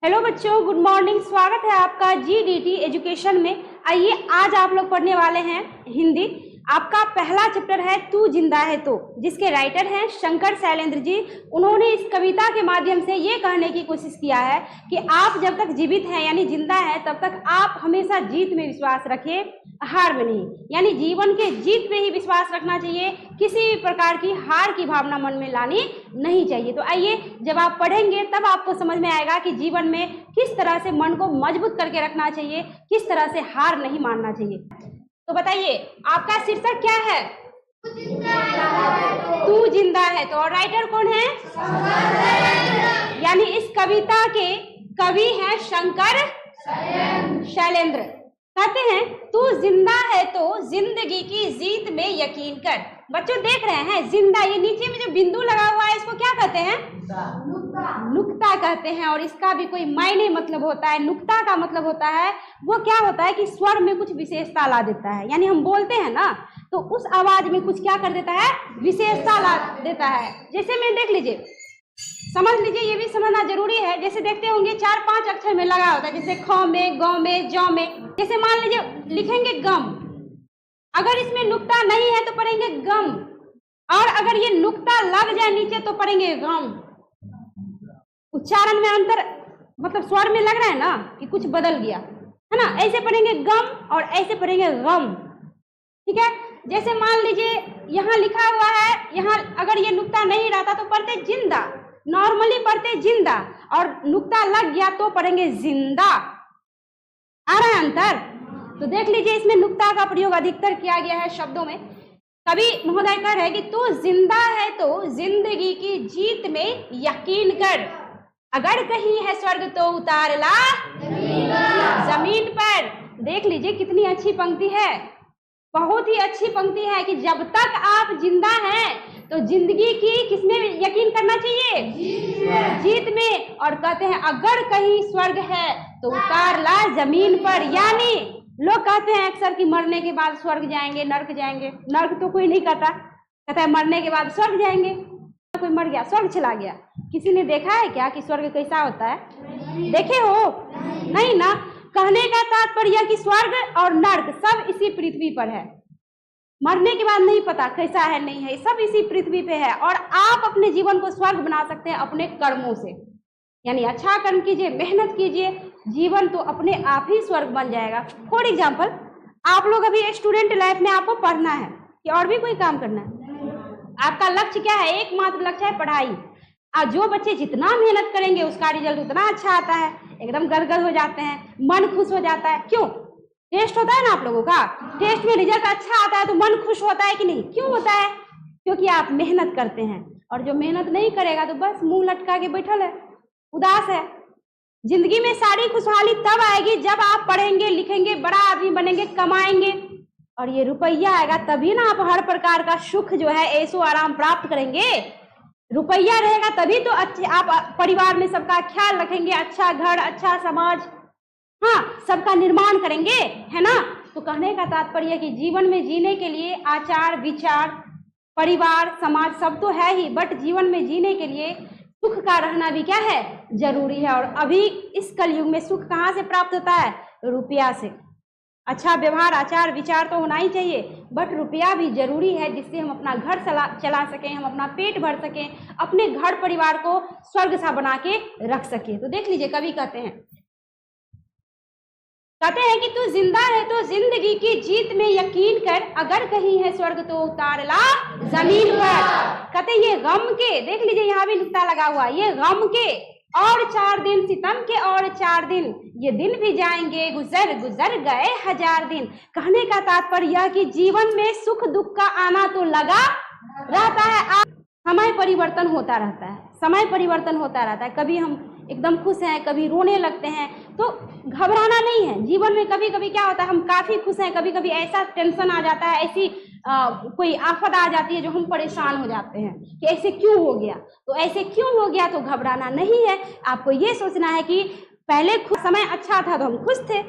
Hello बच्चों, good morning. स्वागत है आपका जीडीटी एजुकेशन में। आइए, आज आप लोग पढ़ने वाले हैं हिंदी। आपका पहला चैप्टर है तू जिंदा है तो, जिसके राइटर हैं शंकर शैलेंद्र जी। उन्होंने इस कविता के माध्यम से ये कहने की कोशिश किया है कि आप जब तक जीवित हैं यानी जिंदा है तब तक आप हमेशा जीत में विश्वास रखिए, हार में नहीं। यानी जीवन के जीत पे ही विश्वास रखना चाहिए, किसी भी प्रकार की हार की भावना मन में लानी नहीं चाहिए। तो आइए, जब आप पढ़ेंगे तब आपको समझ में आएगा कि जीवन में किस तरह से मन को मजबूत करके रखना चाहिए, किस तरह से हार नहीं मानना चाहिए। तो बताइए, आपका शीर्षक क्या है? तू जिंदा है तो। और राइटर कौन है? यानी इस कविता के कवि हैं शंकर शैलेंद्र। कहते हैं तू जिंदा है तो जिंदगी की जीत में यकीन कर। बच्चों देख रहे हैं जिंदा, ये नीचे में जो बिंदु लगा हुआ है इसको क्या कहते हैं? नुक्ता कहते हैं। और इसका भी कोई मायने मतलब होता है। नुक्ता का मतलब होता है, वो क्या होता है कि स्वर में कुछ विशेषता ला देता है। यानी हम बोलते हैं ना, तो उस आवाज में कुछ क्या कर देता है? विशेषता ला देता है। जैसे में देख लीजिए, समझ लीजिए, ये भी समझना जरूरी है। जैसे देखते होंगे 4-5 अक्षर में लगा होता है, जैसे ख में, ग में, ज में। जैसे मान लीजिए लिखेंगे गम, अगर इसमें नुक्ता नहीं है तो पढ़ेंगे गम, और अगर ये नुक्ता लग जाए नीचे तो पढ़ेंगे गम। उच्चारण में अंतर, मतलब स्वर में लग रहा है ना कि कुछ बदल गया, है ना। ऐसे पढ़ेंगे गम और ऐसे पढ़ेंगे गम, ठीक है। जैसे मान लीजिए यहाँ लिखा हुआ है, यहाँ अगर ये नुक्ता नहीं रहता तो पढ़ते जिंदा, नॉर्मली पढ़ते जिंदा, और नुक्ता लग गया तो पढ़ेंगे जिंदा। आ रहा है अंतर? तो देख लीजिए, इसमें नुक्ता का प्रयोग अधिकतर किया गया है शब्दों में। कवि महोदय कह रहे हैं कि तू जिंदा है तो जिंदगी की जीत में यकीन कर, अगर कहीं है स्वर्ग तो उतार ला जमीन पर। देख लीजिए कितनी अच्छी पंक्ति है, बहुत ही अच्छी पंक्ति है कि जब तक आप जिंदा हैं तो जिंदगी की किसमें यकीन करना चाहिए? जीत में। और कहते हैं अगर कहीं स्वर्ग है तो उतार ला जमीन पर। यानी लोग कहते हैं अक्सर कि मरने के बाद स्वर्ग जाएंगे, नर्क जाएंगे। नर्क तो कोई नहीं कहता, कहता है मरने के बाद स्वर्ग जाएंगे। कोई मर गया स्वर्ग चला गया, किसी ने देखा है क्या कि स्वर्ग कैसा होता है? देखे हो? नहीं ना। कहने का तात्पर्य कि स्वर्ग और नर्क सब इसी पृथ्वी पर है। मरने के बाद नहीं पता कैसा है, नहीं है, सब इसी पृथ्वी पे है। और आप अपने जीवन को स्वर्ग बना सकते हैं अपने कर्मों से। यानी अच्छा कर्म कीजिए, मेहनत कीजिए, जीवन तो अपने आप ही स्वर्ग बन जाएगा। फॉर एग्जाम्पल, आप लोग अभी स्टूडेंट लाइफ में आपको पढ़ना है कि और भी कोई काम करना है? आपका लक्ष्य क्या है? एकमात्र लक्ष्य है पढ़ाई। और जो बच्चे जितना मेहनत करेंगे उसका रिजल्ट उतना अच्छा आता है, एकदम गदगद हो जाते हैं, मन खुश हो जाता है। क्यों? टेस्ट होता है ना आप लोगों का, टेस्ट में रिजल्ट अच्छा आता है तो मन खुश होता है कि नहीं? क्यों होता है? क्योंकि आप मेहनत करते हैं। और जो मेहनत नहीं करेगा तो बस मुंह लटका के बैठल है, उदास है। जिंदगी में सारी खुशहाली तब आएगी जब आप पढ़ेंगे, लिखेंगे, बड़ा आदमी बनेंगे, कमाएंगे, और ये रुपया आएगा तभी ना आप हर प्रकार का सुख जो है, ऐशो आराम प्राप्त करेंगे। रुपया रहेगा तभी तो अच्छे आप परिवार में सबका ख्याल रखेंगे, अच्छा घर, अच्छा समाज, हाँ, सबका निर्माण करेंगे, है ना। तो कहने का तात्पर्य कि जीवन में जीने के लिए आचार विचार, परिवार, समाज सब तो है ही, बट जीवन में जीने के लिए सुख का रहना भी क्या है? जरूरी है। और अभी इस कलयुग में सुख कहाँ से प्राप्त होता है? रुपया से। अच्छा व्यवहार, आचार विचार तो होना ही चाहिए, बट रुपया भी जरूरी है, जिससे हम अपना घर चला सकें, हम अपना पेट भर सकें, अपने घर परिवार को स्वर्ग सा बना के रख सकें। तो देख लीजिए, कवि कहते हैं कि तू जिंदा है तो जिंदगी की जीत में यकीन कर, अगर कहीं है स्वर्ग तो उतार ला जमीन पर। कहते ये गम के, देख लीजिए यहाँ भी नुक्ता लगा हुआ, ये गम के और 4 दिन, सितम के और 4 दिन, ये दिन भी जाएंगे गुजर गुजर गए 1000 दिन। कहने का तात्पर्य कि जीवन में सुख दुख का आना तो लगा रहता है। समय परिवर्तन होता रहता है, समय परिवर्तन होता रहता है। कभी हम एकदम खुश हैं, कभी रोने लगते हैं, तो घबराना नहीं है। जीवन में कभी कभी क्या होता है, हम काफी खुश हैं, कभी कभी ऐसा टेंशन आ जाता है, ऐसी कोई आफत आ जाती है जो हम परेशान हो जाते हैं कि ऐसे क्यों हो गया। तो ऐसे क्यों हो गया तो घबराना नहीं है, आपको ये सोचना है कि पहले समय अच्छा था तो हम खुश थे,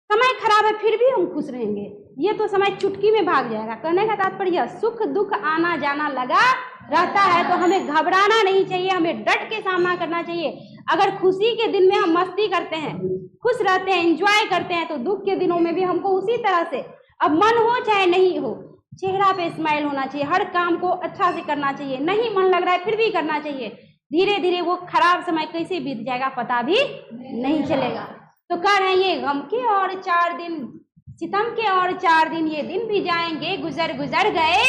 समय खराब है फिर भी हम खुश रहेंगे। ये तो समय चुटकी में भाग जाएगा। कहने का तात्पर्य सुख दुख आना जाना लगा रहता है, तो हमें घबराना नहीं चाहिए, हमें डट के सामना करना चाहिए। अगर खुशी के दिन में हम मस्ती करते हैं, खुश रहते हैं, एंजॉय करते हैं, तो दुख के दिनों में भी हमको उसी तरह से, अब मन हो चाहे नहीं हो, चेहरा पे स्माइल होना चाहिए, हर काम को अच्छा से करना चाहिए। नहीं मन लग रहा है फिर भी करना चाहिए, धीरे धीरे वो खराब समय कैसे बीत जाएगा पता भी नहीं चलेगा। तो कह रहे हैं ये गम के और 4 दिन, सितम के और 4 दिन, ये दिन भी जाएंगे, गुजर गुजर गए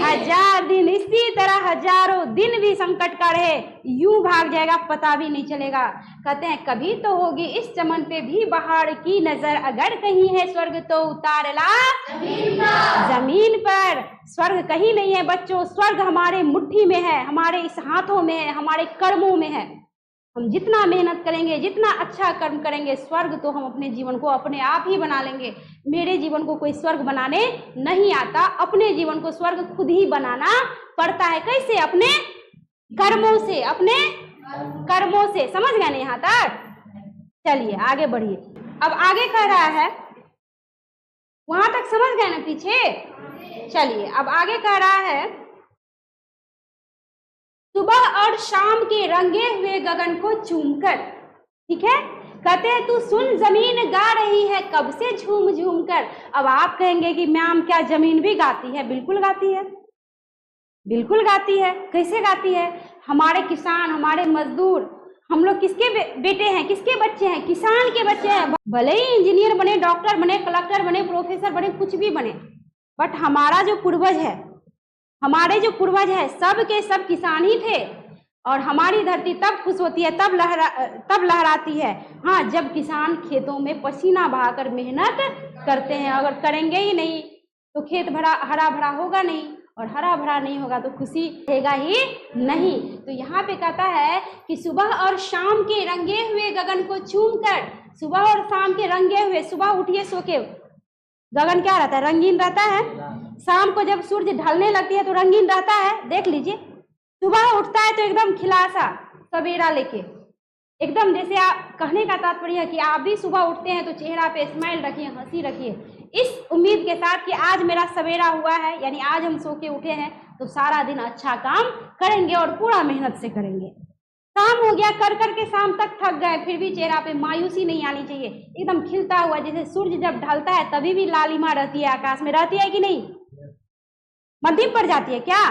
1000 दिन। इसी तरह हजारों दिन भी संकट का रहे, यूं भाग जाएगा पता भी नहीं चलेगा। कहते हैं कभी तो होगी इस चमन पे भी बहार की नजर, अगर कहीं है स्वर्ग तो उतार ला जमीन पर। स्वर्ग कहीं नहीं है बच्चों, स्वर्ग हमारे मुट्ठी में है, हमारे इस हाथों में है, हमारे कर्मों में है। हम जितना मेहनत करेंगे, जितना अच्छा कर्म करेंगे, स्वर्ग तो हम अपने जीवन को अपने आप ही बना लेंगे। मेरे जीवन को कोई स्वर्ग बनाने नहीं आता, अपने जीवन को स्वर्ग खुद ही बनाना पड़ता है। कैसे? अपने कर्मों से, अपने कर्मों से। समझ गए ना यहाँ तक? चलिए आगे बढ़िए। अब आगे कह रहा है, वहां तक समझ गए ना पीछे? चलिए अब आगे कह रहा है, सुबह और शाम के रंगे हुए गगन को चूमकर। ठीक है, कहते हैं तू सुन जमीन गा रही है कब से झूम झूम कर। अब आप कहेंगे कि मैम क्या जमीन भी गाती है? बिल्कुल गाती है, बिल्कुल गाती है। कैसे गाती है? हमारे किसान, हमारे मजदूर, हम लोग किसके बेटे हैं, किसके बच्चे हैं? किसान के बच्चे हैं। भले ही इंजीनियर बने, डॉक्टर बने, कलेक्टर बने, प्रोफेसर बने, कुछ भी बने, बट हमारा जो पूर्वज है, हमारे जो पूर्वज है, सब के सब किसान ही थे। और हमारी धरती तब खुश होती है, तब लहराती है, हाँ, जब किसान खेतों में पसीना बहाकर मेहनत करते हैं। अगर करेंगे ही नहीं तो खेत हरा भरा होगा नहीं, और हरा भरा नहीं होगा तो खुशी रहेगा ही नहीं। तो यहाँ पे कहता है कि सुबह और शाम के रंगे हुए गगन को चूमकर। सुबह और शाम के रंगे हुए, सुबह उठिए सो के, गगन क्या रहता है? रंगीन रहता है। शाम को जब सूरज ढलने लगती है तो रंगीन रहता है, देख लीजिए। सुबह उठता है तो एकदम खिलासा सवेरा लेके, एकदम जैसे आप, कहने का तात्पर्य है कि आप भी सुबह उठते हैं तो चेहरा पे स्माइल रखिए, हंसी रखिए, इस उम्मीद के साथ कि आज मेरा सवेरा हुआ है, यानी आज हम सो के उठे हैं तो सारा दिन अच्छा काम करेंगे और पूरा मेहनत से करेंगे। शाम हो गया, कर करके शाम तक थक गए, फिर भी चेहरा पे मायूसी नहीं आनी चाहिए, एकदम खिलता हुआ, जैसे सूर्य जब ढलता है तभी भी लालिमा रहती है, आकाश में रहती है कि नहीं? मध्यम पड़ जाती है क्या?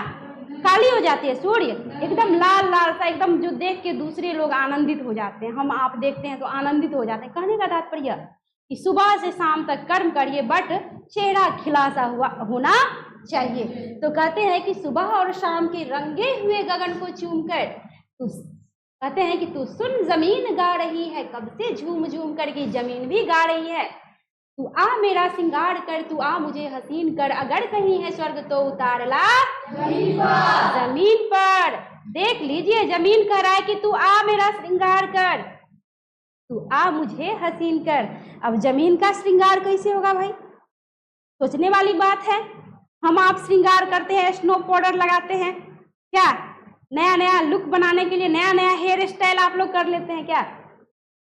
काली हो जाती है सूर्य, एकदम लाल लाल सा, एकदम जो देख के दूसरे लोग आनंदित हो जाते हैं, हम आप देखते हैं तो आनंदित हो जाते हैं। कहने का तात्पर्य कि सुबह से शाम तक कर्म करिए, बट चेहरा खिलासा हुआ होना चाहिए। तो कहते हैं कि सुबह और शाम के रंगे हुए गगन को चूमकर, तो कहते हैं कि तू सुन जमीन गा रही है कब से झूम झूम कर, की जमीन भी गा रही है। तू आ मेरा श्रृंगार कर, तू आ मुझे हसीन कर, अगर कहीं है स्वर्ग तो उतार ला जमीन पर। देख लीजिए, जमीन कह रहा है कि तू आ मेरा श्रृंगार कर, तू आ मुझे हसीन कर। अब जमीन का श्रृंगार कैसे होगा भाई? सोचने वाली बात है। हम आप श्रृंगार करते हैं, स्नो पाउडर लगाते हैं, क्या नया नया लुक बनाने के लिए नया नया हेयर स्टाइल आप लोग कर लेते हैं क्या,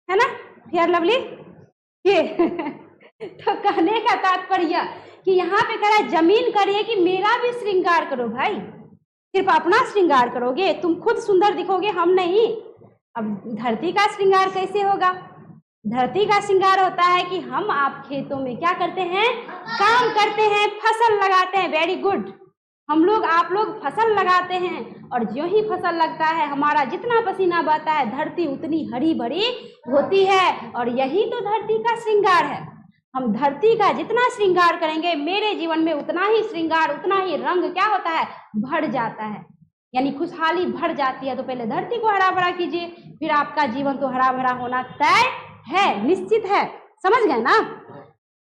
है ना? फेयर लवली ये तो कहने का तात्पर्य कि यहाँ पे कह रहा है जमीन करिए कि मेरा भी श्रृंगार करो भाई। सिर्फ अपना श्रृंगार करोगे, तुम खुद सुंदर दिखोगे, हम नहीं। अब धरती का श्रृंगार कैसे होगा? धरती का श्रृंगार होता है कि हम आप खेतों में क्या करते हैं? काम करते हैं, फसल लगाते हैं। Very good. हम लोग, आप लोग फसल लगाते हैं, और जो ही फसल लगता है हमारा जितना पसीना बहता है, धरती उतनी हरी भरी होती है, और यही तो धरती का श्रृंगार है। हम धरती का जितना श्रृंगार करेंगे, मेरे जीवन में उतना ही श्रृंगार, उतना ही रंग क्या होता है? भर जाता है, यानी खुशहाली भर जाती है। तो पहले धरती को हरा भरा कीजिए, फिर आपका जीवन तो हरा भरा होना तय है, निश्चित है। समझ गए ना?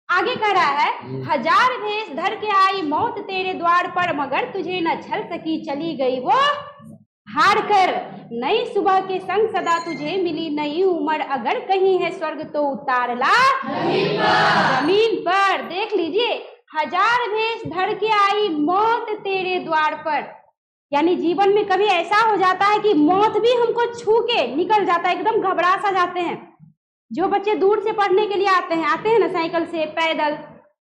आगे कह रहा है, 1000 भेष धर के आई मौत तेरे द्वार पर, मगर तुझे न छल सकी, चली गई वो हार कर। नई सुबह के संग सदा तुझे मिली नई उम्र, अगर कहीं है स्वर्ग तो उतार ला जमीन पर। देख लीजिए, 1000 भेष धर के आई मौत तेरे द्वार पर, यानी जीवन में कभी ऐसा हो जाता है कि मौत भी हमको छू के निकल जाता है, एकदम घबरा सा जाते हैं। जो बच्चे दूर से पढ़ने के लिए आते हैं ना, साइकिल से, पैदल,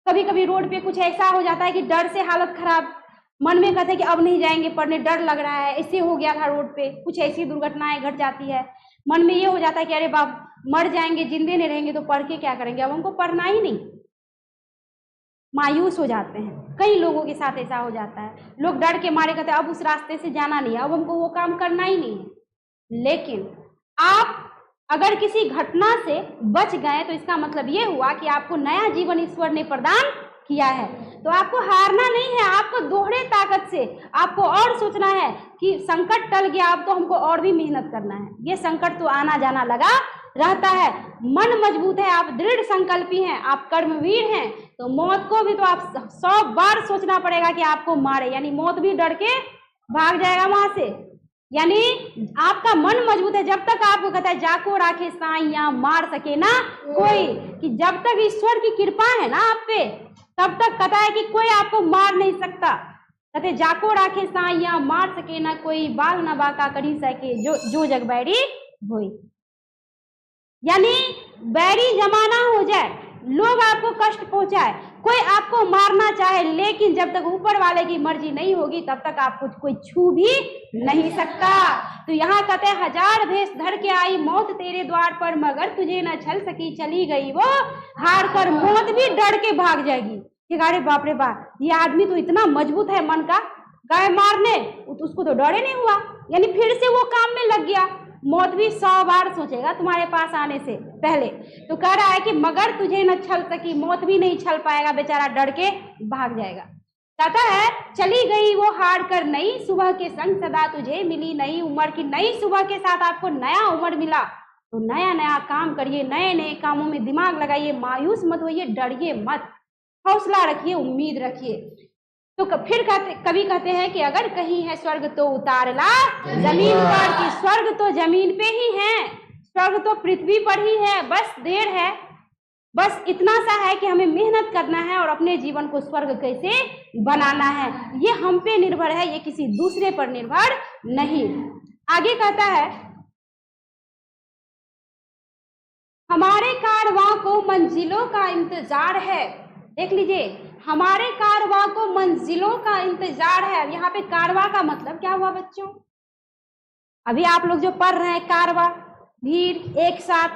कभी कभी रोड पे कुछ ऐसा हो जाता है कि डर से हालत खराब, मन में कहते हैं कि अब नहीं जाएंगे पढ़ने, डर लग रहा है, ऐसे हो गया था रोड पे, कुछ ऐसी दुर्घटनाएं घट जाती है, मन में ये हो जाता है कि अरे बाप मर जाएंगे, जिंदे नहीं रहेंगे तो पढ़ के क्या करेंगे, अब हमको पढ़ना ही नहीं, मायूस हो जाते हैं। कई लोगों के साथ ऐसा हो जाता है, लोग डर के मारे कहते हैं अब उस रास्ते से जाना नहीं है, अब हमको वो काम करना ही नहीं है। लेकिन आप अगर किसी घटना से बच गए तो इसका मतलब ये हुआ कि आपको नया जीवन ईश्वर ने प्रदान किया है। तो आपको हारना नहीं है, आपको दोहरे ताकत से आपको और सोचना है कि संकट टल गया, अब तो हमको और भी मेहनत करना है। ये संकट तो आना जाना लगा रहता है, मन मजबूत है, आप दृढ़ संकल्पी हैं, आप कर्मवीर हैं, तो मौत को भी तो आप 100 बार सोचना पड़ेगा कि आपको मारे, यानी मौत भी डर के भाग जाएगा वहां से। यानी आपका मन मजबूत है, जब तक आपको कहता है जाको राखे साइया मार सके ना कोई, कि जब तक ईश्वर की कृपा है ना आप पे, तब तक कहता है कि कोई आपको मार नहीं सकता। कहते जाको राखे साइया मार सके ना कोई, बाल ना बाका करी सके जो जग बैरी होई। यानी बैरी जमाना हो जाए, लोग आपको कष्ट पहुंचाए, कोई आपको मारना चाहे, लेकिन जब तक ऊपर वाले की मर्जी नहीं होगी तब तक आपको कोई छू भी नहीं सकता। तो यहाँ कहते हैं हजार भेष धर के आई मौत तेरे द्वार पर, मगर तुझे न छल सकी चली गई वो हार कर। मौत भी डर के भाग जाएगी कि अरे बाप रे बाप, ये आदमी तो इतना मजबूत है मन का, गए मारने उसको तो डरे नहीं हुआ, यानी फिर से वो काम में लग गया। मौत भी 100 बार सोचेगा तुम्हारे पास आने से पहले। तो कह रहा है कि मगर तुझे न छल सकी, मौत भी नहीं छल पाएगा, बेचारा डर के भाग जाएगा। कहता है चली गई वो हार कर नई सुबह के संग, सदा तुझे मिली नई उम्र की। नई सुबह के साथ आपको नया उम्र मिला, तो नया नया काम करिए, नए नए कामों में दिमाग लगाइए, मायूस मत होइए, डरिए मत, हौसला रखिए, उम्मीद रखिए। तो फिर कभी कहते हैं कि अगर कहीं है स्वर्ग तो उतार ला जमीन पर, कि स्वर्ग तो जमीन पे ही है, स्वर्ग तो पृथ्वी पर ही है, बस देर है, बस इतना सा है कि हमें मेहनत करना है और अपने जीवन को स्वर्ग कैसे बनाना है, ये हम पे निर्भर है, ये किसी दूसरे पर निर्भर नहीं। आगे कहता है हमारे कारवां को मंजिलों का इंतजार है। देख लीजिए, हमारे कारवां को मंजिलों का इंतजार है। यहाँ पे कारवां का मतलब क्या हुआ बच्चों? अभी आप लोग जो पढ़ रहे हैं, कारवां भीड़ एक साथ,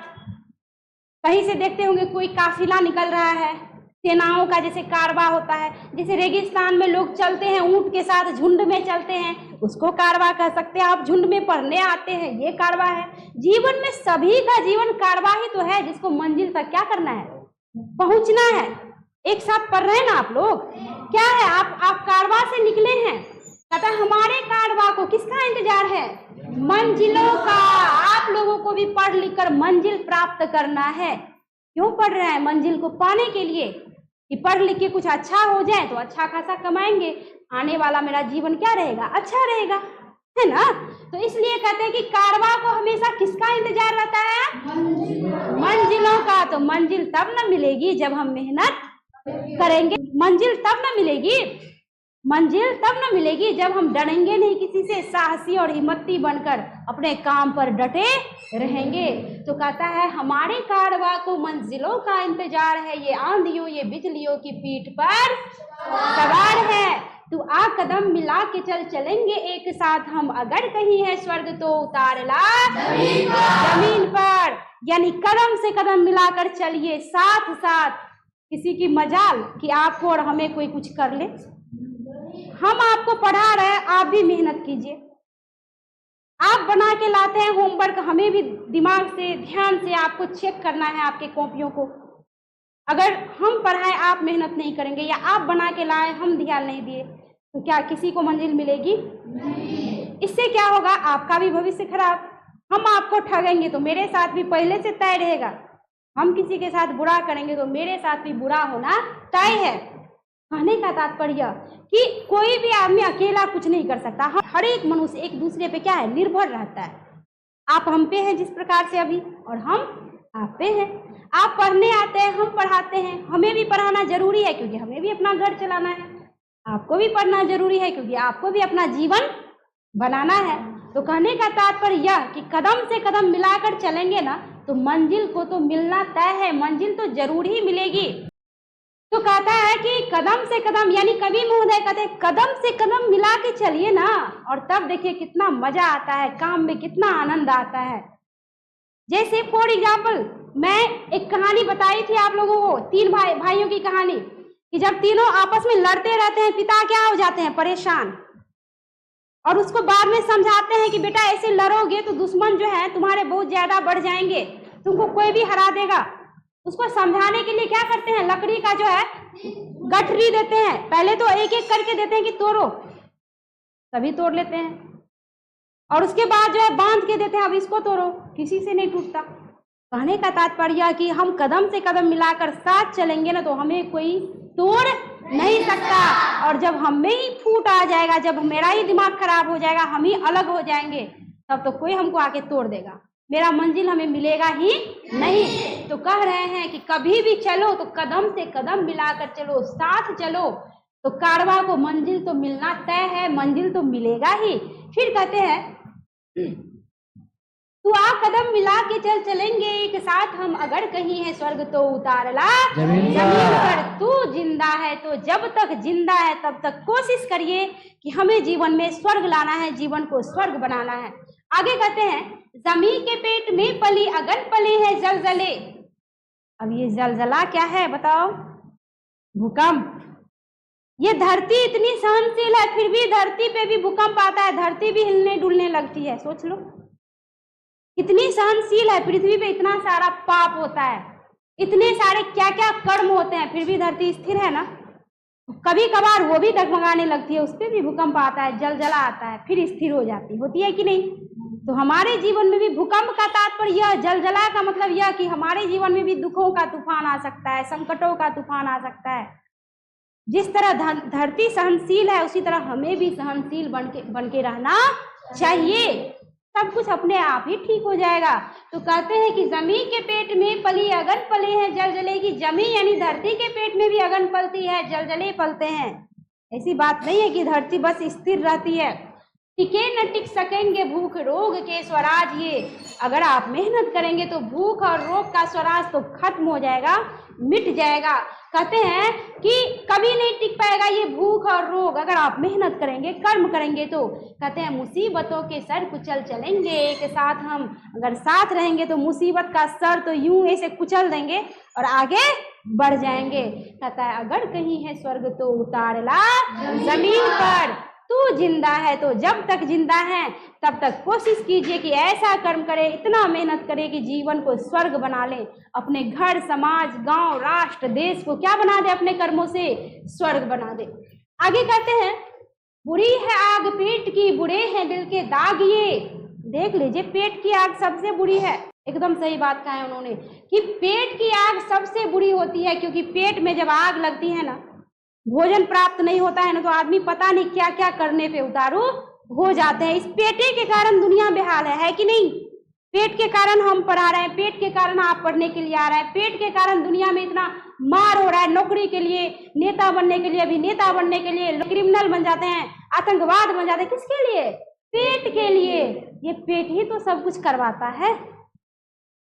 कहीं से देखते होंगे कोई काफिला निकल रहा है, सेनाओं का जैसे कारवां होता है, जैसे रेगिस्तान में लोग चलते हैं ऊंट के साथ, झुंड में चलते हैं, उसको कारवां कह सकते हैं। आप झुंड में पढ़ने आते हैं, ये कारवां है। जीवन में सभी का जीवन कारवां ही तो है, जिसको मंजिल तक क्या करना है, पहुंचना है। एक साथ पढ़ रहे हैं ना आप लोग, क्या है, आप कारवां से निकले हैं। कहता है हमारे कारवां को किसका इंतजार है, मंजिलों का। आप लोगों को भी पढ़ लिख कर मंजिल प्राप्त करना है। क्यों पढ़ रहे हैं? मंजिल को पाने के लिए, कि पढ़ लिख के कुछ अच्छा हो जाए तो अच्छा खासा कमाएंगे, आने वाला मेरा जीवन क्या रहेगा, अच्छा रहेगा, है ना। तो इसलिए कहते हैं कि कारवां को हमेशा किसका इंतजार रहता है, मंजिलों का। तो मंजिल तब न मिलेगी जब हम मेहनत करेंगे, मंजिल तब न मिलेगी, मंजिल तब न मिलेगी जब हम डरेंगे नहीं किसी से, साहसी और हिम्मती बनकर अपने काम पर डटे रहेंगे। तो कहता है हमारे कारवां को मंजिलों का इंतजार है, ये आंधियों ये बिजलियों की पीठ पर सवार है। तू आ कदम मिला के चल, चलेंगे एक साथ हम, अगर कहीं है स्वर्ग तो उतार ला जमीन पर। यानी कदम से कदम मिलाकर चलिए, साथ साथ, किसी की मजाल कि आपको और हमें कोई कुछ कर ले। हम आपको पढ़ा रहे हैं, आप भी मेहनत कीजिए। आप बना के लाते हैं होमवर्क, हमें भी दिमाग से ध्यान से आपको चेक करना है आपके कॉपियों को। अगर हम पढ़ाएं आप मेहनत नहीं करेंगे, या आप बना के लाए हम ध्यान नहीं दिए, तो क्या किसी को मंजिल मिलेगी? इससे क्या होगा, आपका भी भविष्य खराब। हम आपको ठगेंगे तो मेरे साथ भी पहले से तय रहेगा, हम किसी के साथ बुरा करेंगे तो मेरे साथ भी बुरा होना तय है। कहने का तात्पर्य कि कोई भी आदमी अकेला कुछ नहीं कर सकता, हर एक मनुष्य एक दूसरे पे क्या है, निर्भर रहता है। आप हम पे हैं जिस प्रकार से अभी, और हम आप पे हैं। आप पढ़ने आते हैं, हम पढ़ाते हैं, हमें भी पढ़ाना जरूरी है क्योंकि हमें भी अपना घर चलाना है। आपको भी पढ़ना जरूरी है क्योंकि आपको भी अपना जीवन बनाना है। तो कहने का तात्पर्य यह कि कदम से कदम मिलाकर चलेंगे ना, तो मंजिल को तो मिलना तय है, मंजिल तो जरूर ही मिलेगी। तो कहता है कि कदम से कदम, यानी कवि महोदय कहते हैं कदम से कदम मिला के चलिए ना, और तब देखिए कितना मजा आता है, काम में कितना आनंद आता है। जैसे फॉर एग्जाम्पल मैं एक कहानी बताई थी आप लोगों को, 3 भाइयों की कहानी, कि जब तीनों आपस में लड़ते रहते हैं, पिता क्या हो जाते हैं, परेशान, और उसको बाद में समझाते हैं कि बेटा ऐसे लड़ोगे तो दुश्मन जो है तुम्हारे बहुत ज्यादा बढ़ जाएंगे, तुमको कोई भी हरा देगा। उसको समझाने के लिए क्या करते हैं, लकड़ी का जो है गठरी देते हैं, पहले तो एक एक करके देते हैं कि तोड़ो, तभी तोड़ लेते हैं, और उसके बाद जो है बांध के देते हैं, अब इसको तोड़ो, किसी से नहीं टूटता। कहने का तात्पर्य कि हम कदम से कदम मिलाकर साथ चलेंगे ना तो हमें कोई तोड़ नहीं सकता, और जब हमें ही फूट आ जाएगा, जब मेरा ही दिमाग खराब हो जाएगा, हम ही अलग हो जाएंगे, तब तो कोई हमको आके तोड़ देगा, मेरा मंजिल हमें मिलेगा ही नहीं। तो कह रहे हैं कि कभी भी चलो तो कदम से कदम मिलाकर चलो, साथ चलो, तो कारवां को मंजिल तो मिलना तय है, मंजिल तो मिलेगा ही। फिर कहते हैं तू आ कदम मिला के चल, चलेंगे एक साथ हम, अगर कहीं है स्वर्ग तो उतार ला जमीन पर, तू जिंदा है तो जब तक जिंदा है तब तक कोशिश करिए कि हमें जीवन में स्वर्ग लाना है, जीवन को स्वर्ग बनाना है। आगे कहते हैं जमीन के पेट में पली अगन पले है जलजले। अब ये जलजला क्या है बताओ, भूकंप। ये धरती इतनी सहनशील है, फिर भी धरती पे भी भूकंप आता है, धरती भी हिलने डुलने लगती है। सोच लो कितनी सहनशील है, पृथ्वी पे इतना सारा पाप होता है, इतने सारे क्या क्या कर्म होते हैं, फिर भी धरती स्थिर है ना। कभी कभार वो भी डगमगाने लगती है, उस पर भी भूकंप आता है, जलजला आता है, फिर स्थिर हो जाती होती है कि नहीं। तो हमारे जीवन में भी भूकंप का तात्पर्य यह, जलजला का मतलब यह कि हमारे जीवन में भी दुखों का तूफान आ सकता है, संकटों का तूफान आ सकता है। जिस तरह धरती सहनशील है उसी तरह हमें भी सहनशील बन के रहना चाहिए, सब कुछ अपने आप ही ठीक हो जाएगा। तो कहते हैं कि जमीन के पेट में पली अगन पले हैं जलजले, की जमीन यानी धरती के पेट में भी अगन पलती है, जलजले पलते हैं। ऐसी बात नहीं है कि धरती बस स्थिर रहती है, टिके न टिक सकेंगे भूख रोग के स्वराज ये। अगर आप मेहनत करेंगे तो भूख और रोग का स्वराज तो खत्म हो जाएगा, मिट जाएगा। कहते हैं कि कभी नहीं टिक पाएगा ये भूख और रोग, अगर आप मेहनत करेंगे, कर्म करेंगे तो। कहते हैं मुसीबतों के सर कुचल चलेंगे एक साथ हम, अगर साथ रहेंगे तो मुसीबत का सर तो यूं ऐसे कुचल देंगे और आगे बढ़ जाएंगे। कहता है अगर कहीं है स्वर्ग तो उतार ला जमीन पर, तू जिंदा है तो जब तक जिंदा है तब तक कोशिश कीजिए कि ऐसा कर्म करे, इतना मेहनत करे कि जीवन को स्वर्ग बना ले, अपने घर, समाज, गांव, राष्ट्र, देश को क्या बना दे, अपने कर्मों से स्वर्ग बना दे। आगे कहते हैं बुरी है आग पेट की, बुरे हैं दिल के दाग ये। देख लीजिए पेट की आग सबसे बुरी है, एकदम सही बात कहा है उन्होंने कि पेट की आग सबसे बुरी होती है, क्योंकि पेट में जब आग लगती है ना, भोजन प्राप्त नहीं होता है ना, तो आदमी पता नहीं क्या क्या करने पे उतारू हो जाते हैं। इस पेटे के कारण दुनिया बेहाल है कि नहीं। पेट के कारण हम पढ़ा रहे हैं, पेट के कारण आप पढ़ने के लिए आ रहे हैं, पेट के कारण दुनिया में इतना मार हो रहा है, नौकरी के लिए, नेता बनने के लिए, अभी नेता बनने के लिए क्रिमिनल बन जाते हैं, आतंकवाद बन जाते हैं, किसके लिए, पेट के लिए। ये पेट ही तो सब कुछ करवाता है,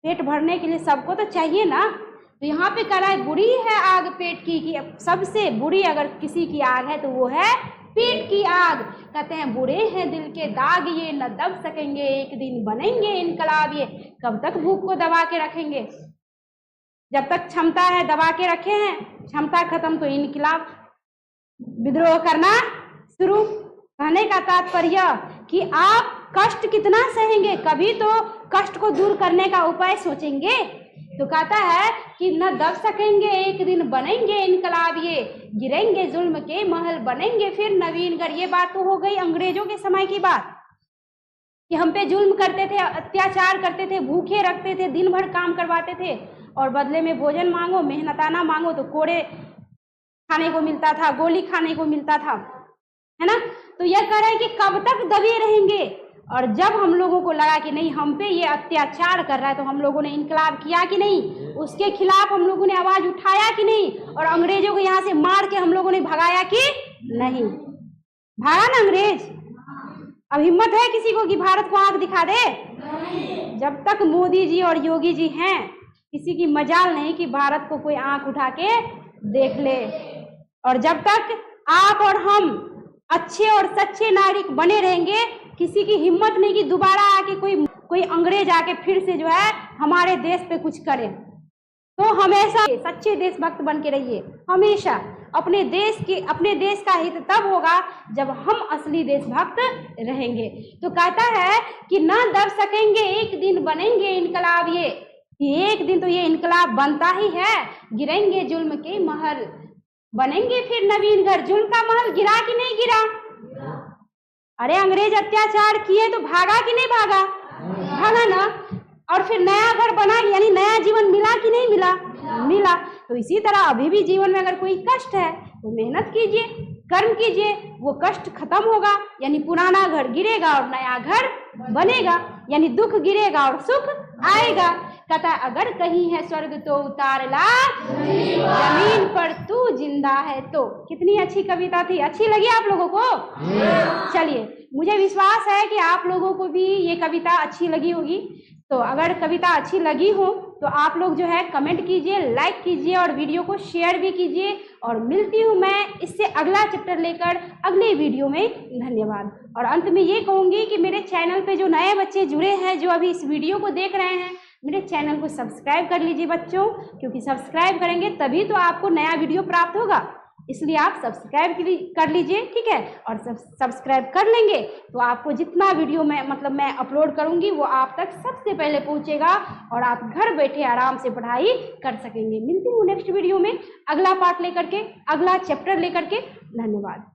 पेट भरने के लिए सबको तो चाहिए ना। तो यहाँ पे कह रहा है बुरी है आग पेट की, कि सबसे बुरी अगर किसी की आग है तो वो है पेट की आग। कहते हैं बुरे हैं दिल के दाग ये, न दब सकेंगे एक दिन बनेंगे इनकलाब ये। कब तक भूख को दबा के रखेंगे, जब तक क्षमता है दबा के रखे हैं, क्षमता खत्म तो इनकलाब, विद्रोह करना शुरू। कहने का तात्पर्य कि आप कष्ट कितना सहेंगे, कभी तो कष्ट को दूर करने का उपाय सोचेंगे। तो कहता है कि न दब सकेंगे एक दिन बनेंगे इनकलाब ये, गिरेंगे जुल्म के महल बनेंगे फिर नवीनगढ़। ये बात तो हो गई अंग्रेजों के समय की बात कि हम पे जुल्म करते थे, अत्याचार करते थे, भूखे रखते थे, दिन भर काम करवाते थे और बदले में भोजन मांगो, मेहनताना मांगो तो कोड़े खाने को मिलता था, गोली खाने को मिलता था, है ना। तो यह कह रहा है कि कब तक दबे रहेंगे, और जब हम लोगों को लगा कि नहीं हम पे ये अत्याचार कर रहा है तो हम लोगों ने इनकलाब किया कि नहीं, उसके खिलाफ हम लोगों ने आवाज उठाया कि नहीं, और अंग्रेजों को यहाँ से मार के हम लोगों ने भगाया कि नहीं। भागा ना अंग्रेज। अब हिम्मत है किसी को कि भारत को आंख दिखा दे? जब तक मोदी जी और योगी जी हैं किसी की मजाल नहीं कि भारत को कोई आंख उठा के देख ले। और जब तक आप और हम अच्छे और सच्चे नागरिक बने रहेंगे, किसी की हिम्मत नहीं कि दोबारा आके कोई अंग्रेज आके फिर से जो है हमारे देश पे कुछ करे। तो हमेशा सच्चे देशभक्त बन के रहिए, हमेशा। अपने देश का हित तब होगा जब हम असली देशभक्त रहेंगे। तो कहता है कि ना दब सकेंगे, एक दिन बनेंगे इनकलाब। ये एक दिन तो ये इनकलाब बनता ही है। गिरेंगे जुल्म के महल, बनेंगे फिर नवीन घर। जुल्म का महल गिरा कि नहीं गिरा? अरे अंग्रेज अत्याचार किए तो भागा कि नहीं भागा? भागा ना। और फिर नया घर बना, यानी नया जीवन मिला कि नहीं मिला? मिला। तो इसी तरह अभी भी जीवन में अगर कोई कष्ट है तो मेहनत कीजिए, कर्म कीजिए, वो कष्ट खत्म होगा, यानी पुराना घर गिरेगा और नया घर बनेगा, यानी दुख गिरेगा और सुख आएगा। कहता है अगर कहीं है स्वर्ग तो उतार ला, जमीन पर तू जिंदा है तो। कितनी अच्छी कविता थी, अच्छी लगी आप लोगों को? चलिए, मुझे विश्वास है कि आप लोगों को भी ये कविता अच्छी लगी होगी। तो अगर कविता अच्छी लगी हो तो आप लोग जो है कमेंट कीजिए, लाइक कीजिए और वीडियो को शेयर भी कीजिए। और मिलती हूँ मैं इससे अगला चैप्टर लेकर अगले वीडियो में। धन्यवाद। और अंत में ये कहूँगी कि मेरे चैनल पे जो नए बच्चे जुड़े हैं, जो अभी इस वीडियो को देख रहे हैं, मेरे चैनल को सब्सक्राइब कर लीजिए बच्चों, क्योंकि सब्सक्राइब करेंगे तभी तो आपको नया वीडियो प्राप्त होगा। इसलिए आप सब्सक्राइब कर लीजिए, ठीक है? और सब्सक्राइब कर लेंगे तो आपको जितना वीडियो मैं अपलोड करूंगी वो आप तक सबसे पहले पहुंचेगा और आप घर बैठे आराम से पढ़ाई कर सकेंगे। मिलती हूँ नेक्स्ट वीडियो में अगला पार्ट लेकर के, अगला चैप्टर लेकर के। धन्यवाद।